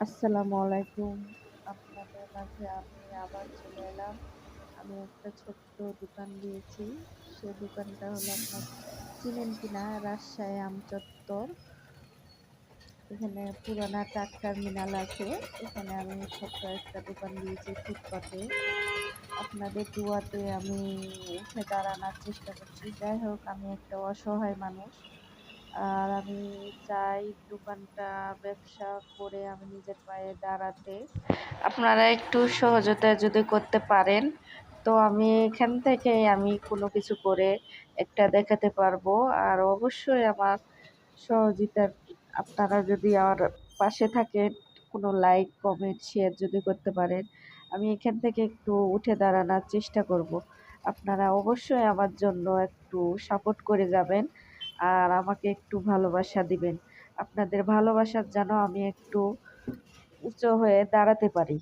আসসালামু আলাইকুম। আপনাদের মাঝে আমি আবার চলে এলাম। আমি একটা ছোট্ট দোকান দিয়েছি। সে দোকানটা হলো আপনার চিনেন কিনা রাজশাহী আমচত্বর। এখানে পুরানা ট্রাক টার্মিনাল আছে। এখানে আমি ছোট্ট একটা দোকান দিয়েছি ফুটপাতে। আপনাদের দুয়াতে আমি উঠে দাঁড়ানোর চেষ্টা করছি। যাই হোক আমি একটা অসহায় মানুষ। আর আমি চাই দোকানটা ব্যবসা করে আমি নিজের পায়ে দাঁড়াতে। আপনারা একটু সহযোগিতা যদি করতে পারেন তো আমি এখান থেকে আমি কোনো কিছু করে একটা দেখাতে পারবো। আর অবশ্যই আমার সহযোগিতার আপনারা যদি আমার পাশে থাকেন, কোনো লাইক কমেন্ট শেয়ার যদি করতে পারেন, আমি এখান থেকে একটু উঠে দাঁড়ানোর চেষ্টা করব। আপনারা অবশ্যই আমার জন্য একটু সাপোর্ট করে যাবেন আর আমাকে একটু ভালোবাসা দিবেন। আপনাদের ভালোবাসার যেন আমি একটু উঁচু হয়ে দাঁড়াতে পারি।